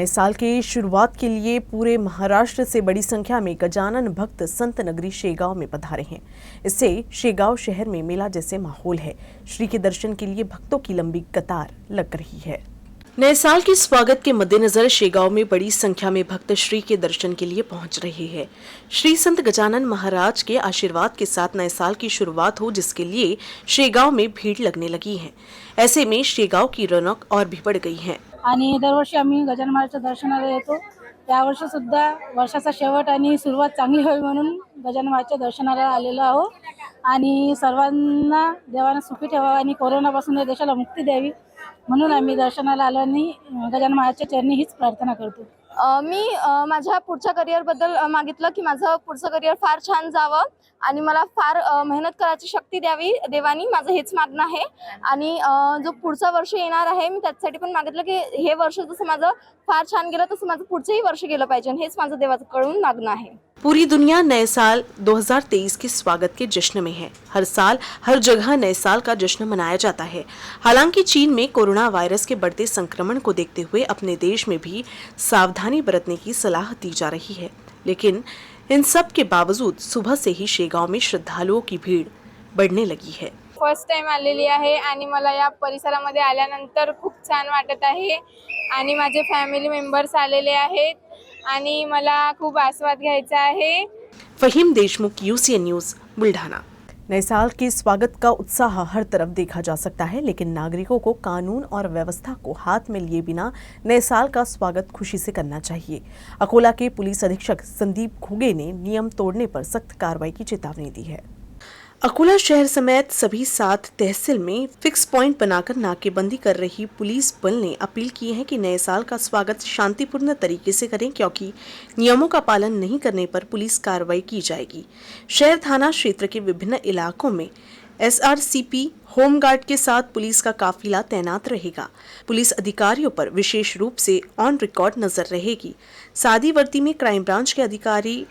नए साल के शुरुआत के लिए पूरे महाराष्ट्र से बड़ी संख्या में गजानन भक्त संत नगरी शेगांव में पधारे हैं। इससे शेगांव शहर में मेला जैसे माहौल है। श्री के दर्शन के लिए भक्तों की लंबी कतार लग रही है। नए साल के स्वागत के मद्देनजर शेगांव में बड़ी संख्या में भक्त श्री के दर्शन के लिए पहुंच रहे हैं। श्री संत गजानन महाराज के आशीर्वाद के साथ नए साल की शुरुआत हो, जिसके लिए शेगांव में भीड़ लगने लगी है। ऐसे में शेगांव की रौनक और भी बढ़ गई है। आणि दरवर्षी आम्ही गजानन महाराजच्या दर्शनाला येतो। यावर्षी सुद्धा वर्षाचा शेवट आणि सुरुवात चांगली होईल म्हणून गजानन महाराजच्या दर्शनाला आलेलो आहोत आणि सर्वांना देवाने सुखी ठेवावे आणि कोरोनापासून या देशाला मुक्ती द्यावी म्हणून आम्ही दर्शनाला आलो आणि गजानन महाराजच्या चरणी हीच प्रार्थना करतो। मी माझ्या पुढच्या करिअरबद्दल मागितलं की माझं पुढचं करिअर फार छान जावं आणि मला फार मेहनत करायची शक्ती द्यावी देवानी, माझं हेच मागणं आहे। आणि जो पुढचा वर्ष येणार आहे मी त्यासाठी पण मागितलं की हे वर्ष जसं माझं फार छान गेलं तसं माझं पुढचंही वर्ष गेलं पाहिजे, हेच माझं देवाकडून मागणं आहे। पूरी दुनिया नए साल 2023 के स्वागत के जश्न में है। हर साल हर जगह नए साल का जश्न मनाया जाता है। हालांकि चीन में कोरोना वायरस के बढ़ते संक्रमण को देखते हुए अपने देश में भी सावधानी बरतने की सलाह दी जा रही है, लेकिन इन सब के बावजूद सुबह से ही शेगांव में श्रद्धालुओं की भीड़ बढ़ने लगी है। फर्स्ट टाइम आलेली आहे आणि मला या परिसरामध्ये आल्यानंतर खूप छान वाटत आहे आणि माझे फॅमिली मेंबर्स आलेले आहेत आणि मला खूप आस्वाद घ्यायचा आहे। Faheem Deshmukh, UCN news, Buldhana. नए साल के स्वागत का उत्साह हर तरफ देखा जा सकता है, लेकिन नागरिकों को कानून और व्यवस्था को हाथ में लिए बिना नए साल का स्वागत खुशी से करना चाहिए। अकोला के पुलिस अधीक्षक संदीप घुगे ने नियम तोड़ने पर सख्त कार्रवाई की चेतावनी दी है। अकोला शहर समेत सभी 7 तहसील में फिक्स पॉइंट बनाकर नाकेबंदी कर रही पुलिस बल ने अपील की है कि नए साल का स्वागत शांतिपूर्ण तरीके से करें, क्योंकि नियमों का पालन नहीं करने पर पुलिस कार्रवाई की जाएगी। शहर थाना क्षेत्र के विभिन्न इलाकों में SRCP होमगार्ड के साथ पुलिस का काफिला तैनात रहेगा। पुलिस अधिकारियों पर विशेष रूप से ऑन रिकॉर्ड नजर रहेगी। सादी वर्दी में क्राइम ब्रांच के अधिकारी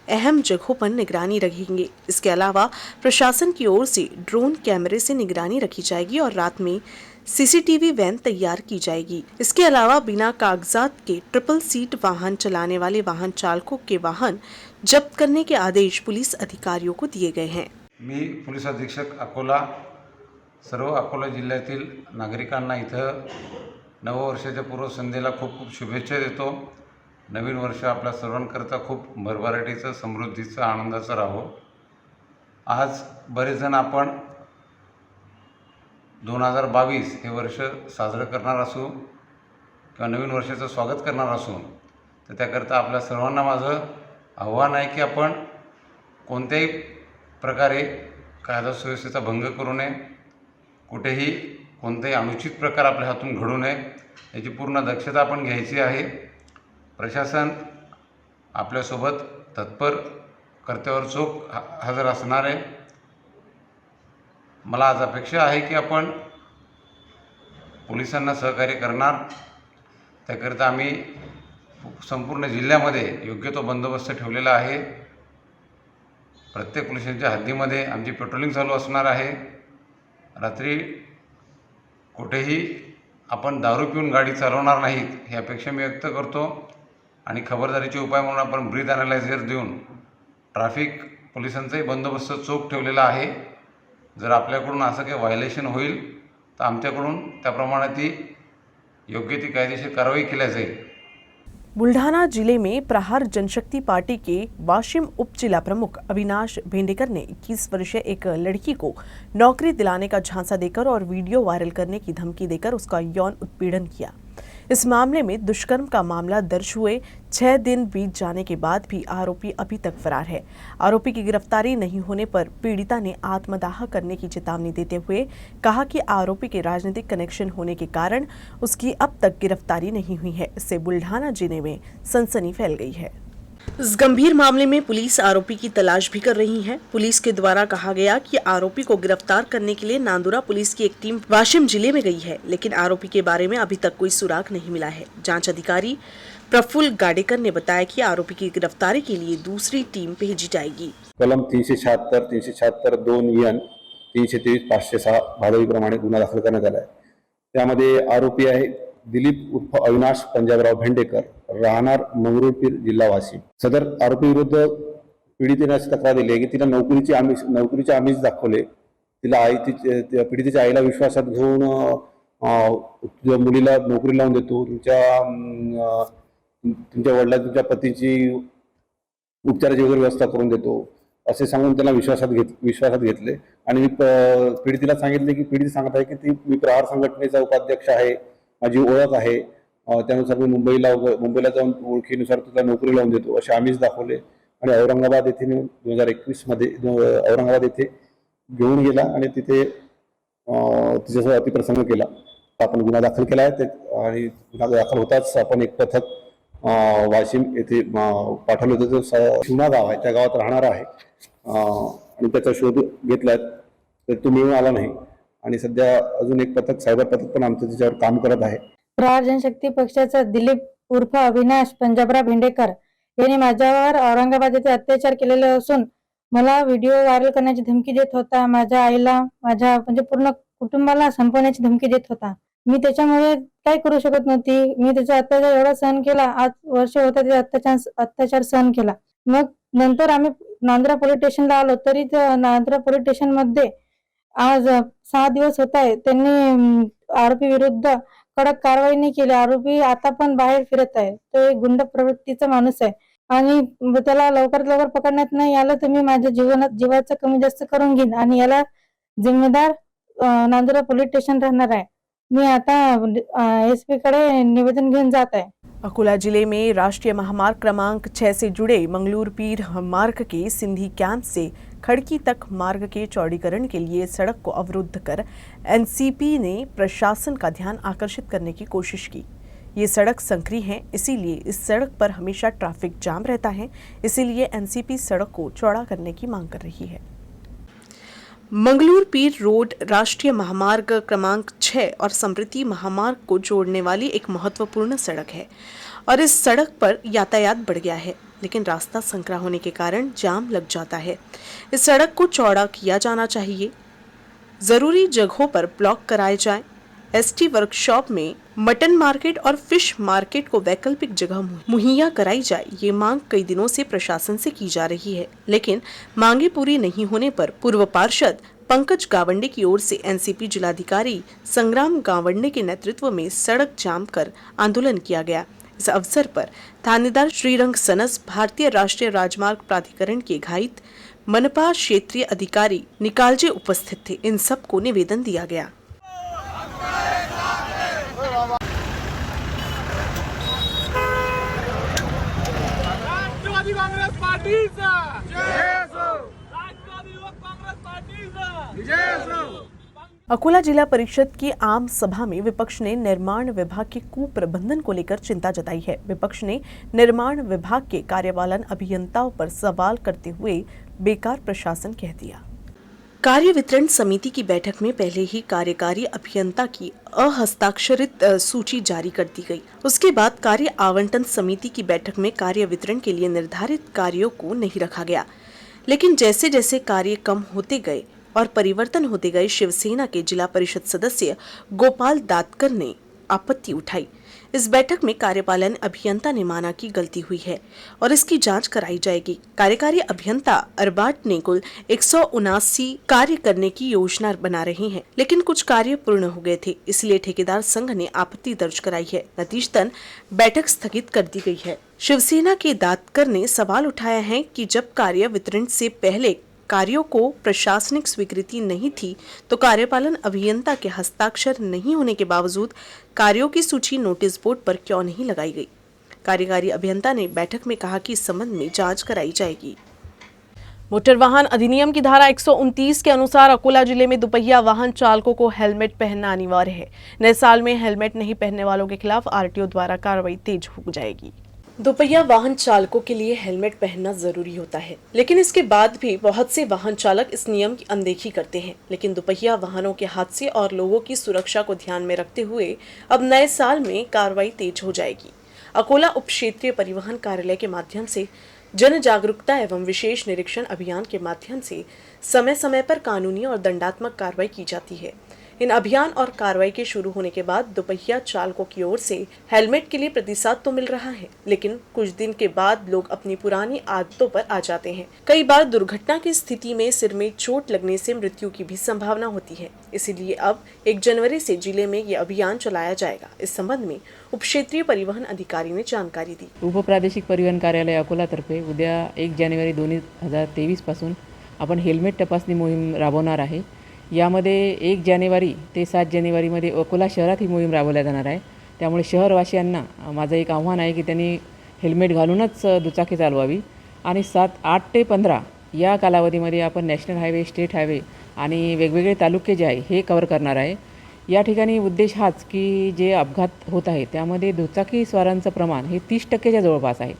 अहम जगहों पर निगरानी रखेंगे। इसके अलावा प्रशासन की ओर से ड्रोन कैमरे से निगरानी रखी जाएगी और रात में CCTV वैन तैयार की जाएगी। इसके अलावा बिना कागजात के ट्रिपल सीट वाहन चलाने वाले वाहन चालकों के वाहन जब्त करने के आदेश पुलिस अधिकारियों को दिए गए हैं। मी पोलीस अधीक्षक अकोला सर्व अकोला जिल्ह्यातील नागरिकांना इथं नववर्षाच्या पूर्वसंध्येला खूप खूप शुभेच्छा देतो। नवीन वर्ष आपल्या सर्वांकरता खूप भरभराटीचं, समृद्धीचं, आनंदाचं राहो। आज बरेच जण आपण 2022 हे वर्ष साजरं करणार असू किंवा नवीन वर्षाचं स्वागत करणार असू, तर त्याकरता आपल्या सर्वांना माझं आव्हान आहे की आपण कोणत्याही प्रकारे कायदा सुव्यवस्थेचा भंग करू नये, कुठेही कोणतेही अनुचित प्रकार आपल्या हातून घडू नये, याची पूर्ण दक्षता आपण घ्यायची आहे। प्रशासन आपल्यासोबत तत्पर, कर्तव्यावर चोख हजर असणार आहे। मला आज अपेक्षा आहे की आपण पोलिसांना सहकार्य करणार, त्याकरिता आम्ही संपूर्ण जिल्ह्यामध्ये योग्य तो बंदोबस्त ठेवलेला आहे। प्रत्येक पोलिसांच्या हद्दीमध्ये आमची पेट्रोलिंग चालू असणार आहे। रात्री कुठेही आपण दारू पिऊन गाडी चालवणार नाहीत ही अपेक्षा मी व्यक्त करतो आणि खबरदारीचे उपाय म्हणून आपण ब्रीथ ॲनालायझर देऊन ट्रॅफिक पोलिसांचाही बंदोबस्त चोख ठेवलेला आहे। जर आपल्याकडून असं काही व्हायलेशन होईल तर आमच्याकडून त्याप्रमाणे ती योग्य ती कायदेशीर कारवाई केली जाईल। बुल्ढाना जिले में प्रहार जनशक्ति पार्टी के वाशिम उप जिला प्रमुख अविनाश भेंडेकर ने 21 वर्षीय एक लड़की को नौकरी दिलाने का झांसा देकर और वीडियो वायरल करने की धमकी देकर उसका यौन उत्पीड़न किया। इस मामले में दुष्कर्म का मामला दर्ज हुए 6 दिन बीत जाने के बाद भी आरोपी अभी तक फरार है। आरोपी की गिरफ्तारी नहीं होने पर पीड़िता ने आत्मदाह करने की चेतावनी देते हुए कहा कि आरोपी के राजनीतिक कनेक्शन होने के कारण उसकी अब तक गिरफ्तारी नहीं हुई है। इससे बुल्ढाना जिले में सनसनी फैल गई है। इस गंभीर मामले में पुलिस आरोपी की तलाश भी कर रही है। पुलिस के द्वारा कहा गया कि आरोपी को गिरफ्तार करने के लिए नांदुरा पुलिस की एक टीम वाशिम जिले में गई है, लेकिन आरोपी के बारे में अभी तक कोई सुराग नहीं मिला है। जांच अधिकारी प्रफुल्ल गाडेकर ने बताया कि आरोपी की गिरफ्तारी के लिए दूसरी टीम भेजी जाएगी। कलम 376, 376 2 323, 506 भाडोळीप्रमाणे गुन्हा दाखल करण्यात आला आहे। त्यामध्ये आरोपी आहे दिलीप उर्फ अविनाश पंजाबराव भेंडेकर, राहणार मंगरुळपीर, जिल्हा वाशिम. सदर आरोपी विरुद्ध पीडितेने अशी तक्रार दिली आहे की तिला नोकरीचे आमिष दाखवले. तिला पीडितेच्या आईला विश्वासात घेऊन तुझ्या मुलीला नोकरी लावून देतो, तुमच्या वडिलांना तुमच्या पतीची उपचाराची वगैरे व्यवस्था करून देतो असे सांगून त्यांना विश्वासात घेतले. आणि पीडितीला सांगितले की पीडित सांगत आहे की मी प्रहार संघटनेचा उपाध्यक्ष आहे, माझी ओळख आहे, त्यानुसार मी मुंबईला जाऊन ओळखीनुसार तुला नोकरी लावून देतो असे आमिष दाखवले. आणि औरंगाबाद येथे 2021 मध्ये औरंगाबाद येथे घेऊन गेला आणि तिथे तिच्यासोबत अतिप्रसंग केला. आपण गुन्हा दाखल केला आहे आणि गुन्हा दाखल होताच आपण एक पथक वाशिम येथे पाठवलं होतं. जो शिवना गाव आहे त्या गावात राहणारा आहे आणि त्याचा शोध घेतलाय तर तो मिळून आला नाही. आणि सध्या अजून एक पथक, सायबर पथक पण आमचं त्याच्यावर काम करत आहे. प्रहार जनशक्ती पक्षाचा दिलीप उर्फ अविनाश पंजाबराव भेंडेकर यांनी माझ्यावर औरंगाबाद येथे अत्याचार केलेले असून मला व्हिडिओ व्हायरल करण्याची धमकी देत होता. माझ्या आईला, माझ्या म्हणजे पूर्ण कुटुंबाला संपवण्याची धमकी देत होता. मी त्याच्यामुळे काय करू शकत नव्हती. मी त्याचा अत्याचार एवढा सहन केला, आज वर्ष होता ते अत्याचार सहन केला. मग नंतर आम्ही नांद्रा पोलीस स्टेशनला आलो तरी नांद्रा पोलीस स्टेशन मध्ये आज 6 दिवस होत आहे त्यांनी आरोपी विरुद्ध कडक कारवाई नाही केली. आरोपी आता पण बाहेर फिरत आहे. तो एक गुंड प्रवृत्तीचा माणूस आहे आणि त्याला लवकरात लवकर पकडण्यात नाही आलं तर मी माझ्या जीवाचं कमी जास्त करून घेईन आणि याला जिम्मेदार नांदुरा पोलीस स्टेशन राहणार आहे. मैं आता एसपी कडे निवेदन घेऊन जात है। अकोला जिले में राष्ट्रीय महामार्ग क्रमांक 6 से जुड़े मंगलूर पीर मार्ग के सिंधी कैंप से खड़की तक मार्ग के चौड़ीकरण के लिए सड़क को अवरुद्ध कर एनसीपी ने प्रशासन का ध्यान आकर्षित करने की कोशिश की। ये सड़क संकरी है, इसीलिए इस सड़क पर हमेशा ट्रैफिक जाम रहता है, इसीलिए एनसीपी सड़क को चौड़ा करने की मांग कर रही है। मंगलूर पीर रोड राष्ट्रीय महामार्ग क्रमांक 6 और समृद्धि महामार्ग को जोड़ने वाली एक महत्वपूर्ण सड़क है और इस सड़क पर यातायात बढ़ गया है, लेकिन रास्ता संकरा होने के कारण जाम लग जाता है। इस सड़क को चौड़ा किया जाना चाहिए, जरूरी जगहों पर ब्लॉक कराए जाएं, एसटी वर्कशॉप में मटन मार्केट और फिश मार्केट को वैकल्पिक जगह मुहैया कराई जाए। ये मांग कई दिनों से प्रशासन से की जा रही है, लेकिन मांगे पूरी नहीं होने पर पूर्व पार्षद पंकज गावंडे की ओर से एनसीपी जिलाधिकारी संग्राम गावंडे के नेतृत्व में सड़क जाम कर आंदोलन किया गया। इस अवसर पर थानेदार श्रीरंग सनस, भारतीय राष्ट्रीय राजमार्ग प्राधिकरण के घाइत, मनपा क्षेत्रीय अधिकारी निकालजे उपस्थित थे। इन सबको निवेदन दिया गया। राष्ट्रवादी काँग्रेस पार्टीचा जय असो, राष्ट्रवादी युवक काँग्रेस पार्टीचा जय असो। अकोला जिला परिषद की आम सभा में विपक्ष ने निर्माण विभाग के कुप्रबंधन को लेकर चिंता जताई है। विपक्ष ने निर्माण विभाग के कार्यपालन अभियंताओं पर सवाल करते हुए बेकार प्रशासन कह दिया। कार्य वितरण समिति की बैठक में पहले ही कार्यकारी अभियंता की अहस्ताक्षरित सूची जारी कर दी गई। उसके बाद कार्य आवंटन समिति की बैठक में कार्य वितरण के लिए निर्धारित कार्यों को नहीं रखा गया, लेकिन जैसे जैसे कार्य कम होते गए और परिवर्तन होते गए, शिवसेना के जिला परिषद सदस्य गोपाल दातकर ने आपत्ति उठाई। इस बैठक में कार्यपालन अभियंता ने माना कि गलती हुई है और इसकी जांच कराई जाएगी। कार्यकारी अभियंता अरबाट ने कुल 179 कार्य करने की योजना बना रहे हैं, लेकिन कुछ कार्य पूर्ण हो गए थे, इसलिए ठेकेदार संघ ने आपत्ति दर्ज कराई है। नतीजतन बैठक स्थगित कर दी गई है। शिवसेना के दातकर ने सवाल उठाया है कि जब कार्य वितरण से पहले कार्यों को प्रशासनिक स्वीकृति नहीं थी, तो कार्यपालन अभियंता के हस्ताक्षर नहीं होने के बावजूद कार्यों की सूची नोटिस बोर्ड पर क्यों नहीं लगाई गई। कार्यकारी अभियंता ने बैठक में कहा कि इस संबंध में जांच कराई जाएगी। मोटर वाहन अधिनियम की धारा 129 के अनुसार अकोला जिले में दुपहिया वाहन चालकों को हेलमेट पहनना अनिवार्य है। नए साल में हेलमेट नहीं पहनने वालों के खिलाफ आरटीओ द्वारा कार्रवाई तेज हो जाएगी। दोपहिया वाहन चालकों के लिए हेलमेट पहनना जरूरी होता है, लेकिन इसके बाद भी बहुत से वाहन चालक इस नियम की अनदेखी करते हैं। लेकिन दोपहिया वाहनों के हादसे और लोगों की सुरक्षा को ध्यान में रखते हुए अब नए साल में कार्रवाई तेज हो जाएगी। अकोला उप क्षेत्रीय परिवहन कार्यालय के माध्यम से जन जागरूकता एवं विशेष निरीक्षण अभियान के माध्यम से समय समय पर कानूनी और दंडात्मक कार्रवाई की जाती है। इन अभियान और कार्रवाई के शुरू होने के बाद दोपहिया चालकों की ओर से हेलमेट के लिए प्रतिसाद तो मिल रहा है, लेकिन कुछ दिन के बाद लोग अपनी पुरानी आदतों पर आ जाते हैं। कई बार दुर्घटना की स्थिति में सिर में चोट लगने से मृत्यु की भी संभावना होती है। इसीलिए अब 1 जनवरी से जिले में ये अभियान चलाया जाएगा। इस संबंध में उप क्षेत्रीय परिवहन अधिकारी ने जानकारी दी। उपप्रादेशिक परिवहन कार्यालय अकोलातर्फे उद्या 1 जानेवारी 2023 पासून आपण हेल्मेट तपासणी मोहीम राबवणार आहे। यामध्ये 1 जानेवारी ते 7 जानेवारीमध्ये अकोला शहरात ही मोहीम राबवल्या जाणार आहे। त्यामुळे शहरवासियांना माझं एक आव्हान आहे की त्यांनी हेल्मेट घालूनच दुचाकी चालवावी आणि 8 ते 15 या कालावधीमध्ये आपण नॅशनल हायवे, स्टेट हायवे आणि वेगवेगळे तालुके जे आहे हे कव्हर करणार आहे। या ठिकाणी उद्देश हाच की जे अपघात होत आहे त्यामध्ये दुचाकी स्वारांचं प्रमाण हे 30% जवळपास आहे,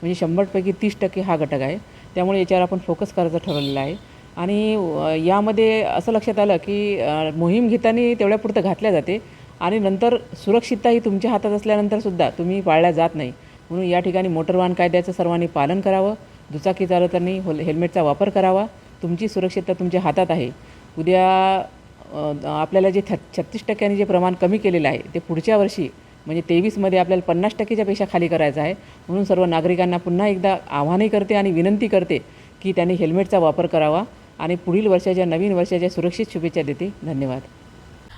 म्हणजे 100 पैकी 30% हा घटक आहे। त्यामुळे याच्यावर आपण फोकस करायचं ठरवलेलं आहे आणि यामध्ये असं लक्षात आलं की मोहीम घेताना तेवढ्यापुरतं घातल्या जाते आणि नंतर सुरक्षितता ही तुमच्या हातात असल्यानंतरसुद्धा तुम्ही पाळल्या जात नाही। म्हणून या ठिकाणी मोटर वाहन कायद्याचं सर्वांनी पालन करावं, दुचाकी चालवताना हेल्मेटचा वापर करावा, तुमची सुरक्षितता तुमच्या हातात आहे। उद्या आपल्याला जे 36% जे प्रमाण कमी केलेलं आहे ते पुढच्या वर्षी म्हणजे 23मध्ये आपल्याला 50%च्या पेक्षा खाली करायचं आहे। म्हणून सर्व नागरिकांना पुन्हा एकदा आवाहनही करते आणि विनंती करते की त्यांनी हेल्मेटचा वापर करावा आणि पुढील वर्षाच्या नवीन वर्षाच्या सुरक्षित शुभेच्छा देते। धन्यवाद।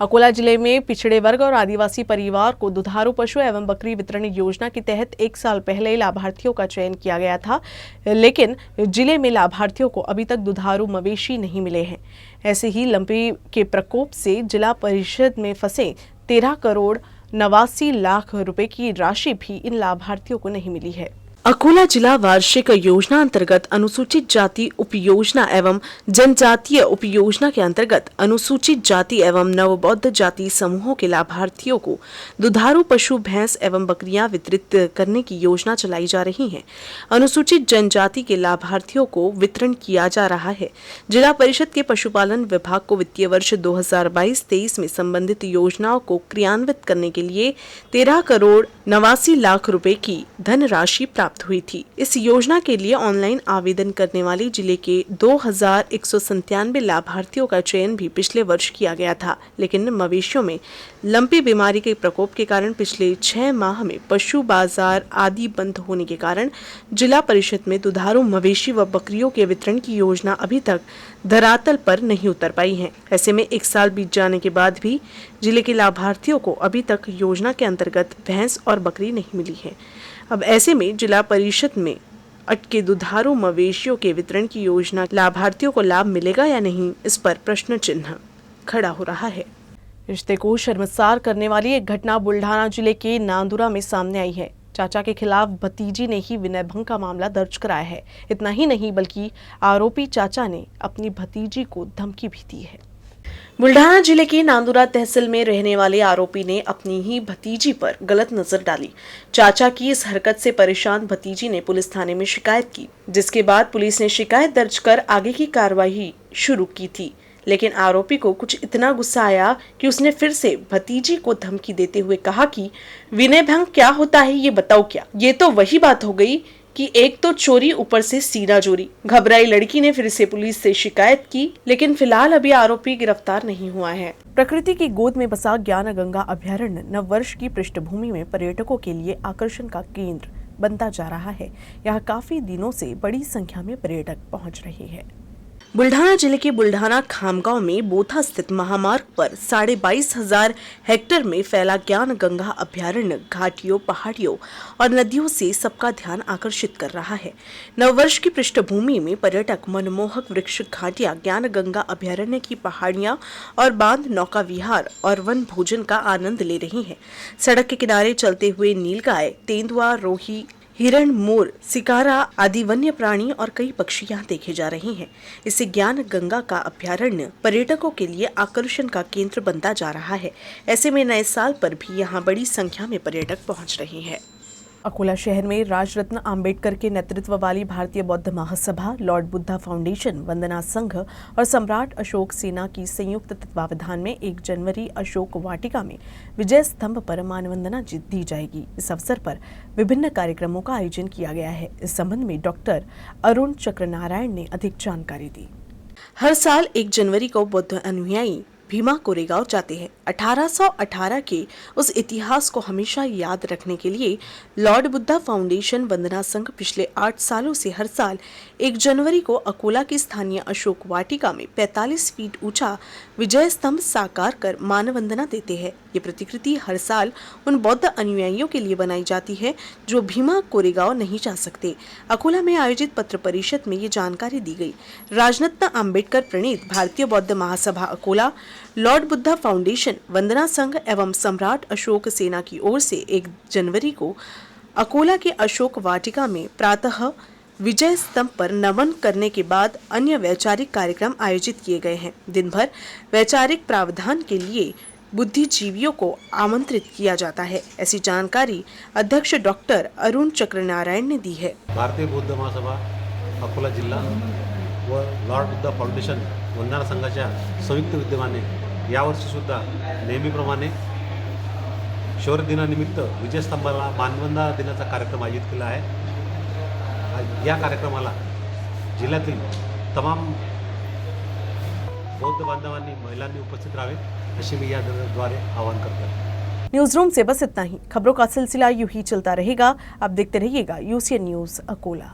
अकोला जिले में पिछड़े वर्ग और आदिवासी परिवार को दुधारू पशु एवं बकरी वितरण योजना के तहत 1 साल पहले लाभार्थियों का चयन किया गया था, लेकिन जिले में लाभार्थियों को अभी तक दुधारू मवेशी नहीं मिले हैं। ऐसे ही लंपी के प्रकोप से जिला परिषद में फंसे 13 करोड़ 89 लाख रुपए की राशि भी इन लाभार्थियों को नहीं मिली है। अकोला जिला वार्षिक योजना अंतर्गत अनुसूचित जाति उपयोजना एवं जनजातीय उपयोजना के अंतर्गत अनुसूचित जाति एवं नवबौद्ध जाति समूहों के लाभार्थियों को दुधारू पशु, भैंस एवं बकरियां वितरित करने की योजना चलाई जा रही है। अनुसूचित जनजाति के लाभार्थियों को वितरण किया जा रहा है। जिला परिषद के पशुपालन विभाग को वित्तीय वर्ष 2022-23 में संबंधित योजनाओं को क्रियान्वित करने के लिए 13 करोड़ 89 लाख रुपए की धनराशि प्राप्त हुई थी। इस योजना के लिए ऑनलाइन आवेदन करने वाले जिले के 2197 लाभार्थियों का चयन भी पिछले वर्ष किया गया था, लेकिन मवेशियों में लंपी बीमारी के प्रकोप के कारण पिछले 6 माह में पशु बाजार आदि बंद होने के कारण जिला परिषद में दुधारू मवेशी व बकरियों के वितरण की योजना अभी तक धरातल पर नहीं उतर पाई है। ऐसे में 1 साल बीत जाने के बाद भी जिले के लाभार्थियों को अभी तक योजना के अंतर्गत भैंस और बकरी नहीं मिली है। अब ऐसे में जिला परिषद में अटके दुधारू मवेशियों के वितरण की योजना लाभार्थियों को लाभ मिलेगा या नहीं, इस पर प्रश्न चिन्ह खड़ा हो रहा है। रिश्ते को शर्मसार करने वाली एक घटना बुल्ढाना जिले के नांदुरा में सामने आई है। चाचा के खिलाफ भतीजी ने ही विनय भंग का मामला दर्ज कराया है। इतना ही नहीं बल्कि आरोपी चाचा ने अपनी भतीजी को धमकी भी दी है। बुल्ढाना जिले के नांदुरा तहसील में रहने वाले आरोपी ने अपनी ही भतीजी पर गलत नजर डाली। चाचा की इस हरकत से परेशान भतीजी ने पुलिस थाने में शिकायत की, जिसके बाद पुलिस ने शिकायत दर्ज कर आगे की कार्रवाई शुरू की थी। लेकिन आरोपी को कुछ इतना गुस्सा आया कि उसने फिर से भतीजी को धमकी देते हुए कहा कि विनय भंग क्या होता है ये बताओ क्या। ये तो वही बात हो गई कि एक तो चोरी ऊपर से सीना चोरी। घबराई लड़की ने फिर से पुलिस से शिकायत की, लेकिन फिलहाल अभी आरोपी गिरफ्तार नहीं हुआ है। प्रकृति की गोद में बसा ज्ञान गंगा अभ्यारण्य नववर्ष की पृष्ठभूमि में पर्यटकों के लिए आकर्षण का केंद्र बनता जा रहा है। यहाँ काफी दिनों से बड़ी संख्या में पर्यटक पहुँच रहे हैं। बुल्ढाना जिले के बुल्ढाना खामगांव में बोथा स्थित महामार्ग पर 22,500 हेक्टेयर में फैला ज्ञान गंगा अभ्यारण्य घाटियों, पहाड़ियों और नदियों से सबका ध्यान आकर्षित कर रहा है। नववर्ष की पृष्ठभूमि में पर्यटक मनमोहक वृक्ष घाटियां, ज्ञान गंगा अभ्यारण्य की पहाड़ियां और बांध, नौका विहार और वन भोजन का आनंद ले रही हैं। सड़क के किनारे चलते हुए नीलगाय, तेंदुआ, रोही, हिरण, मोर, सिकारा आदि वन्य प्राणी और कई पक्षी यहाँ देखे जा रहे हैं। इससे ज्ञान गंगा का अभ्यारण्य पर्यटकों के लिए आकर्षण का केंद्र बनता जा रहा है। ऐसे में नए साल पर भी यहाँ बड़ी संख्या में पर्यटक पहुँच रहे हैं। अकोला शहर में राजरत्न आम्बेडकर के नेतृत्व वाली भारतीय बौद्ध महासभा, लॉर्ड बुद्धा फाउंडेशन, वंदना संघ और सम्राट अशोक सेना की संयुक्त तत्वावधान में 1 जनवरी अशोक वाटिका में विजय स्तंभ पर मानवंदना दी जाएगी। इस अवसर पर विभिन्न कार्यक्रमों का आयोजन किया गया है। इस संबंध में डॉक्टर अरुण चक्रनारायण ने अधिक जानकारी दी। हर साल 1 जनवरी को बौद्ध अनुयायी भीमा कोरेगांव जाते हैं। 1818 के उस इतिहास को हमेशा याद रखने के लिए लॉर्ड बुद्धा फाउंडेशन वंदना संघ पिछले 8 सालों से हर साल 1 जनवरी को अकोला की स्थानीय अशोक वाटिका में 45 फीट ऊंचा विजय स्तंभ साकार कर मानवंदना देते हैं। ये प्रतिकृति हर साल उन बौद्ध अनुयायियों के लिए बनाई जाती है जो भीमा कोरेगांव नहीं जा सकते। अकोला में आयोजित पत्र परिषद में ये जानकारी दी गई। राजरत्न अंबेडकर प्रणीत भारतीय बौद्ध महासभा अकोला, लॉर्ड बुद्धा फाउंडेशन वंदना संघ एवं सम्राट अशोक सेना की ओर से 1 जनवरी को अकोला के अशोक वाटिका में प्रातः विजय स्तंभ पर नमन करने के बाद अन्य वैचारिक कार्यक्रम आयोजित किए गए हैं। दिन भर वैचारिक प्रावधान के लिए बुद्धिजीवियों को आमंत्रित किया जाता है। ऐसी जानकारी अध्यक्ष डॉक्टर अरुण चक्रनारायण ने दी है। भारतीय बौद्ध महासभा अकोला जिल्हा व लॉर्ड बुद्धा फाउंडेशन वंदना संघाच्या संयुक्त विद्यमाने यावर्षी सुद्धा नेहमीप्रमाणे शौर्य दिनानिमित्त विजयस्तंभाला मानवंदना देण्याचा कार्यक्रम आयोजित केला आहे। या कार्यक्रमाला जिल्ह्यातील तमाम बौद्ध बांधवांनी महिलांनी उपस्थित राहावे अशी मी याद्वारे आवाहन करतो। न्यूज रूम से बस इतना ही। खबरों का सिलसिला यूं ही चलता रहेगा। आप देखते रहिएगा यूसीएन न्यूज अकोला।